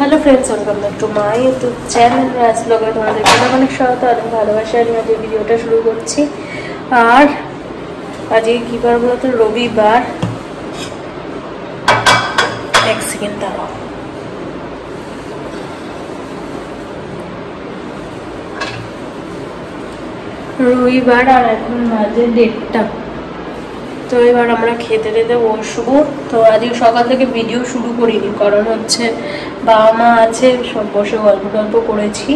Hello friends, welcome back to my YouTube channel. आज लोगे তোমাদেরকে অনেক স্বাগত আর ভালোবাসা নিয়ে আজকে ভিডিওটা শুরু করছি। আর আজকে কি বার বলতো? রবিবার। এক সেকেন্ড দাঁড়াও। রবিবার আর এখন বাজে 1:30। তো এবার আমরা খেতে টেতে বসবো। তো আজকে সকাল থেকে ভিডিও শুরু করিনি, কারণ হচ্ছে বাবা মা আছে, সব বসে গল্প টল্প করেছি,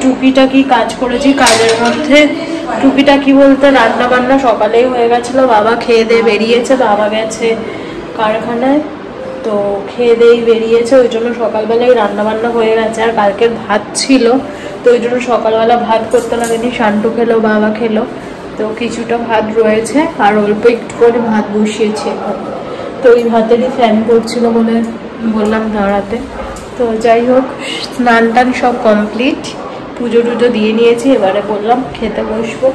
টুকিটাকি কাজ করেছি। কাজের মধ্যে টুকিটাকি বলতে রান্না বান্না সকালেই হয়ে গেছিলো। বাবা খেয়ে দিয়ে বেরিয়েছে, বাবা গেছে কারখানায়, তো খেয়ে দিয়েই বেরিয়েছে, ওই জন্য সকালবেলায় রান্না বান্না হয়ে গেছে। আর কালকের ভাত ছিল, তো ওই জন্য সকালবেলা ভাত করতে লাগেনি। শান্টু খেলো, বাবা খেলো, তো কিছুটা ভাত রয়েছে আর অল্প একটু করে ভাত বসিয়েছি এখন। তো ওই ভাতেরই ফ্যান করছিল বলে বললাম দাঁড়াতে। তো যাই হোক, স্নান টান সব কমপ্লিট, পুজো টুজো দিয়ে নিয়েছি, এবারে বললাম খেতে বসবো।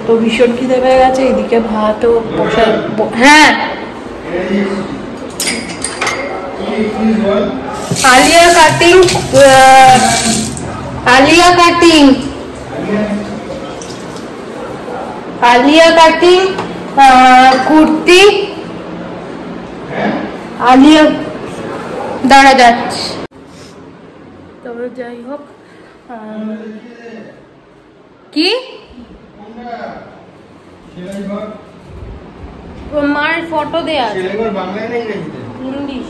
তো ভীষণ খিদে পেয়ে গেছে, এদিকে ভাতও বসা। হ্যাঁ, Alia cutting, Alia cutting, Alia cutting kurti, Alia দাঁড়া যাচ্ছে। তবে যাই হোক, কি মায়ের ফটো দেয়া আছে ইংলিশ।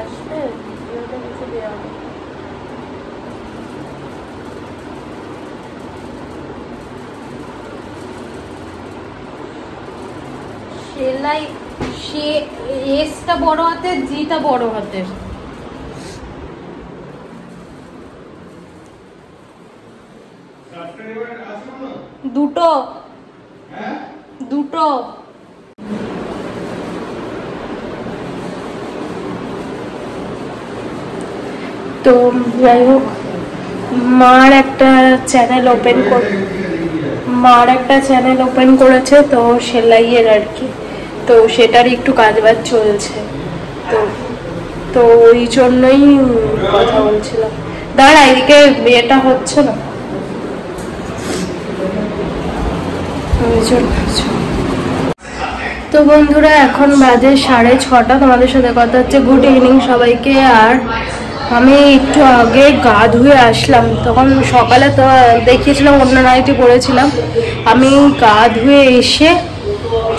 আসবে ভিডিওটা কিছু দেওয়া সেলাই, সে এসটা বড় হাতের, জিটা বড় হাতের। দুটো দুটো। তো যাই হোক, মার একটা চ্যানেল ওপেন করেছে, তো সেলাইয়ের আর কি। তো সেটার একটু কাজবাজ চলছে, তো ওই জন্যই কথা বলছিলাম। দাঁড়া, এদিকে বিয়েটা হচ্ছে না, ওই জন্য। তো বন্ধুরা, এখন বাজে 6:30। তোমাদের সাথে কথা হচ্ছে। গুড ইভিনিং সবাইকে। আর আমি একটু আগে গা ধুয়ে আসলাম, তখন সকালে তো দেখিয়েছিলাম অন্য নাইটি পরেছিলাম। আমি গা ধুয়ে এসে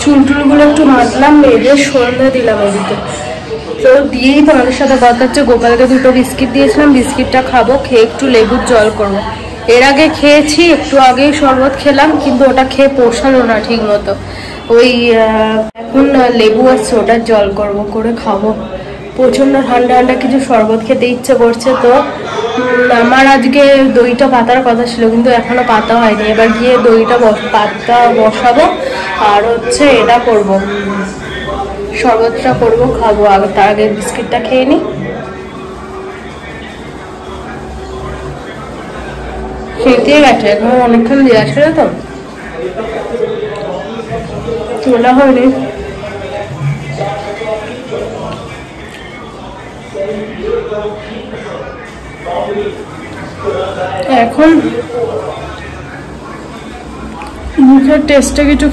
চুলটুলগুলো একটু মাজলাম, মেজে সন্ধ্যে দিলাম এদিকে। তো দিয়েই তোমাদের সাথে কথা হচ্ছে। গোপালকে 2টো বিস্কিট দিয়েছিলাম, বিস্কিটটা খাবো, খেয়ে একটু লেবুর জল করবো। এর আগে খেয়েছি, একটু আগেই শরবত খেলাম, কিন্তু ওটা খেয়ে পোষালো না ঠিক মতো। ওই এখন লেবু আর সোডার জল করে খাবো। প্রচন্ড ঠান্ডা ঠান্ডা কিছু শরবত খেতে ইচ্ছে করছে। তো আমার আজকে দইটা পাতার কথা ছিল, কিন্তু এখনো পাতা হয়নি। এবার গিয়ে দইটা পাতা বসাবো, আর হচ্ছে এটা করব, শরবতটা করবো, খাবো। আগে তার আগে বিস্কিটটা খেয়ে নি। খেতে গেছে এখন, অনেকক্ষণ দেওয়া ছিল তো, তোলা হয়নি। এখন মুখের টেস্টে কিছু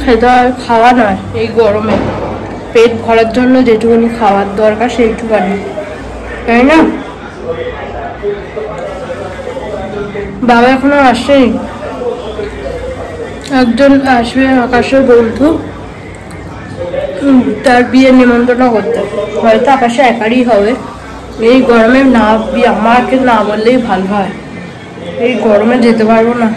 খাওয়া নয়, এই গরমে পেট ভরার জন্য যেটুকুনি খাওয়ার দরকার সেইটুকানি, তাই না? বাবা এখনো আসেনি, একজন আসবে আকাশের বন্ধু, তার বিয়ের নিমন্ত্রণ করতে। হয়তো আকাশে একারই হবে। এই গরমে না, আমাকে না বললেই ভালো হয়, এই গরমে যেতে পারবো না।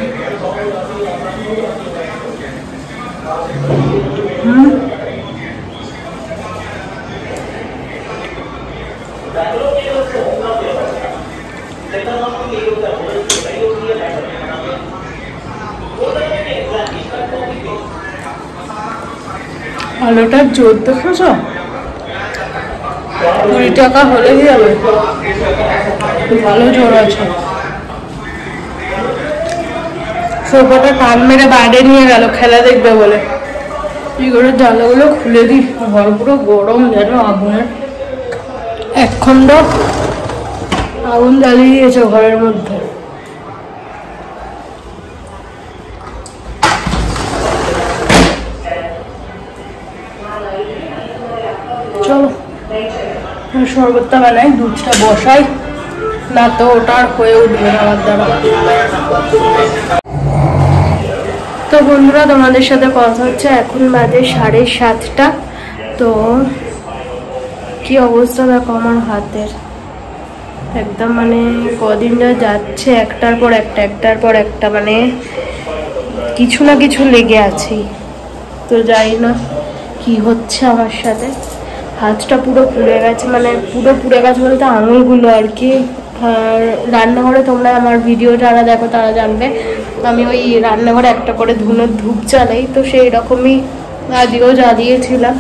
আলুটার জোর দেখেছ? 20 টাকা হলেই যাবে, ভালো জোর আছে। সোফাটা কান মেরে বাইরে নিয়ে গেল খেলা দেখবে বলে। কি করে জানলাগুলো খুলে দিই, ঘর পুরো গরম যেন আগুনের। একখণ্ড আগুন জ্বালিয়ে দিয়েছে ঘরের মধ্যে। চলো শরবতটা বানাই, দুধটা বসাই, না তো ওটা আর হয়ে উঠবে না আমার দ্বারা। তো বন্ধুরা তোমাদের সাথে কথা হচ্ছে, এখন বাজে 7:30। তো কি অবস্থা দেখো আমার হাতের, একদম মানে কদিন যা যাচ্ছে একটার পর একটা মানে কিছু না কিছু লেগে আছে। তো জানি না কি হচ্ছে আমার সাথে, হাতটা পুরো পুড়ে গেছে, মানে পুরো পুড়ে গেছে বলতে আঙুলগুলো আর কি। আর রান্নাঘরে তোমরা আমার ভিডিও যারা দেখো তারা জানবে আমি ওই রান্নাঘরে একটা করে ধূপ জ্বালাই, তো সেই রকমই আজকেও জ্বালিয়েছিলাম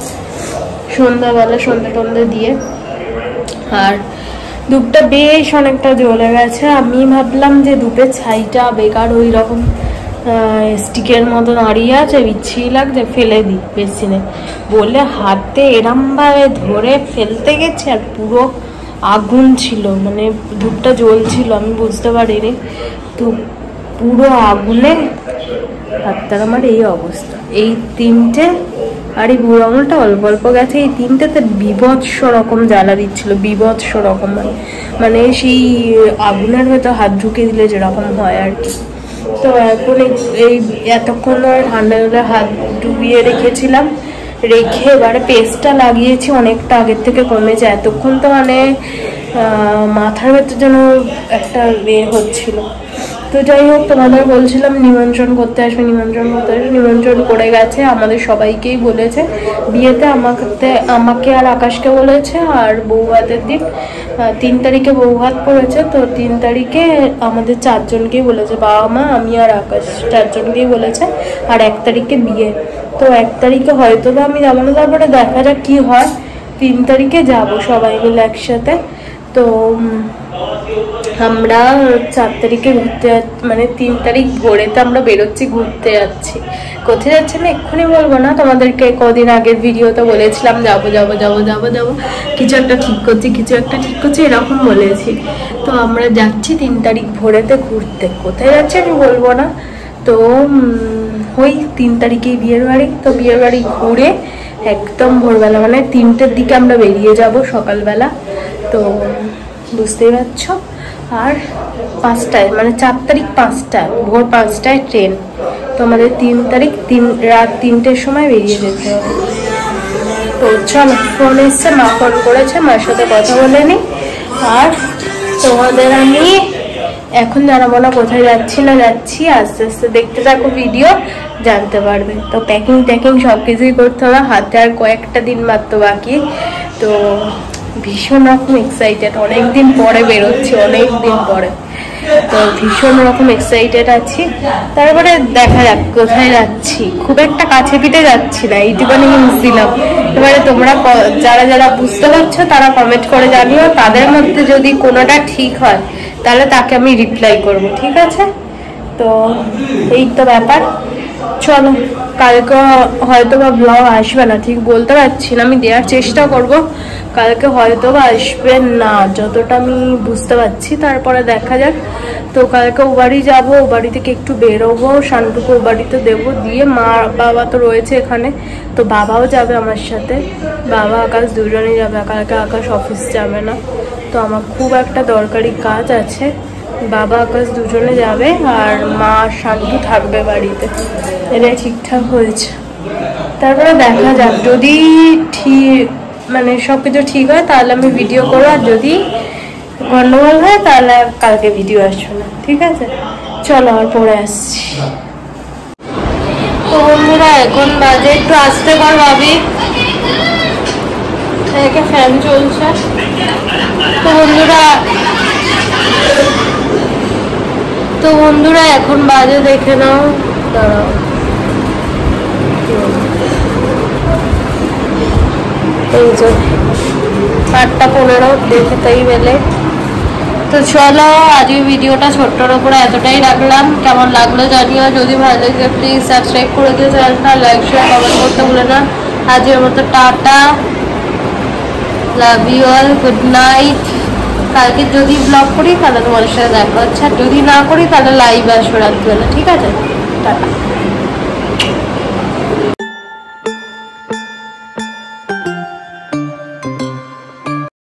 সন্ধ্যাবেলা, সন্ধ্যে দিয়ে। আর ধূপটা বেশ অনেকটা জ্বলে গেছে। আমি ভাবলাম যে ধূপের ছাইটা বেকার ওই রকম স্টিকের মতো দাঁড়িয়ে আছে, বিচ্ছিরি লাগছে, ফেলে দিই বেসিনে বলে হাতে এরমভাবে ধরে ফেলতে গেছে, আর পুরো আগুন ছিল, মানে ধূপটা জ্বলছিল, আমি বুঝতে পারিনি। তো পুরো আগুনে হাতটার আমার এই অবস্থা। এই 3টে আর এই বুড়ো আঙুলটা অল্প অল্প গেছে, এই 3টেতে বিভৎস রকম জ্বালা দিচ্ছিল, বিভৎস রকম, মানে সেই আগুনের হয়তো হাত ঢুকে দিলে যেরকম হয় আর কি। তো এখন এই এতক্ষণ ধরে ঠান্ডা জলে হাত ডুবিয়ে রেখেছিলাম, রেখে এবারে পেস্টটা লাগিয়েছি, অনেকটা আগের থেকে কমেছে। এতক্ষণ তো মানে মাথার ভেতর যেন একটা হচ্ছিল। তো যাই হোক, তোমাদের বলছিলাম নিমন্ত্রণ করতে আসবে, নিমন্ত্রণ করে গেছে, আমাদের সবাইকেই বলেছে বিয়েতে। আমাকে আর আকাশকে বলেছে, আর বউ ভাতের দিন 3 তারিখে বউ ভাত পড়েছে, তো 3 তারিখে আমাদের 4 জনকেই বলেছে, বাবা মা আমি আর আকাশ 4 জনকেই বলেছে। আর 1 তারিখে বিয়ে, তো 1 তারিখে হয়তো বা আমি যাবো না, তারপরে দেখা যাক কি হয়। 3 তারিখে যাব সবাই মিলে একসাথে। তো আমরা 4 তারিখে ঘুরতে, মানে 3 তারিখ ভোরেতে আমরা বেরোচ্ছি, ঘুরতে যাচ্ছি। কোথায় যাচ্ছি আমি এক্ষুনি বলবো না, তোমাদেরকে কদিন আগের ভিডিওতে বলেছিলাম যাবো কিছু একটা ঠিক করছি এরকম বলেছি। তো আমরা যাচ্ছি 3 তারিখ ভোরেতে ঘুরতে, কোথায় যাচ্ছি আমি বলবো না। তো ওই 3 তারিখেই বিয়ের বাড়ি, তো বিয়ের বাড়ি ঘুরে একদম ভোরবেলা মানে 3টের দিকে আমরা বেরিয়ে যাব সকালবেলা। তো বুঝতেই পারছো। আর 5টায় মানে 4 তারিখ 5টায়, ভোর 5টায় ট্রেন। তো আমাদের 3 তারিখ রাত 3টের সময় বেরিয়ে যেতে হবে। তো চলো, ফোন এসছে, মা ফোন করেছে, মার সাথে কথা বলে নি। আর তোমাদের আমি এখন জানাবো না কোথায় যাচ্ছি না যাচ্ছি, আস্তে আস্তে দেখতে থাকো ভিডিও, জানতে পারবে। তো প্যাকিং সব কিছুই করতে হবে, হাতে আর কয়েকটা দিন মাত্র বাকি। তো ভীষণ রকম এক্সাইটেড, অনেকদিন পরে বেরোচ্ছি, অনেকদিন পরে, তো ভীষণ রকম এক্সাইটেড আছি। তারপরে দেখা যাক কোথায় যাচ্ছি, খুব একটা কাছে পিঠে যাচ্ছি না, এইটুখানি হিন্টস দিলাম। এবারে তোমরা যারা বুঝতে পারছো তারা কমেন্ট করে জানিও, তাদের মধ্যে যদি কোনোটা ঠিক হয় তাহলে তাকে আমি রিপ্লাই করব, ঠিক আছে? তো এই তো ব্যাপার। চলো, কালকে হয়তো বা ব্লগ আসবে না, ঠিক বলতে পারছি না, আমি দেওয়ার চেষ্টা করব। কালকে হয়তো বা আসবে না, যতটা আমি বুঝতে পারছি, তারপরে দেখা যাক। তো কালকে ও বাড়ি যাবো, ও বাড়ি থেকে একটু বেরোবো, শান্তুকে ও বাড়িতে দেবো, দিয়ে মা বাবা তো রয়েছে এখানে, তো বাবাও যাবে আমার সাথে, বাবা আকাশ দুজনেই যাবে। কালকে আকাশ অফিস যাবে না, তো আমার খুব একটা দরকারি কাজ আছে, বাবা আকাশ দুজনে যাবে, আর মা শান্তু থাকবে বাড়িতে। এটাই ঠিকঠাক হয়েছে। তারপরে দেখা যাক, যদি ঠিক মানে সবকিছু ঠিক হয় তাহলে আমি ভিডিও করবো, আর যদি গন্ডগোল হয় তাহলে কালকে ভিডিও আসবে না, ঠিক আছে? চলো, আর পরে আসছি। তো বন্ধুরা এখন বাজে, একটু আসতে পার ভাবি, ফ্যান চলছে। তো বন্ধুরা এখন বাজে দেখে নাও, দাঁড়াও, এই যে 8টা 15 দেখে তাই বেলে। তো চলো আজকে ভিডিওটা ছোট্টর উপরে এতটাই রাখলাম। কেমন লাগলো জানিও, যদি ভালো লাগে প্লিজ সাবস্ক্রাইব করে দিও চ্যানেলটা, লাইক শেয়ার কমেন্ট করতে ভুলে না। আজকের মতো tata, love you all, good night. কালকে যদি ব্লগ করি তাহলে তোমাদের সাথে দেখা হচ্ছে, আর যদি না করি তাহলে লাইভ আসবে রাত্রিবেলা, ঠিক আছে? টাটা।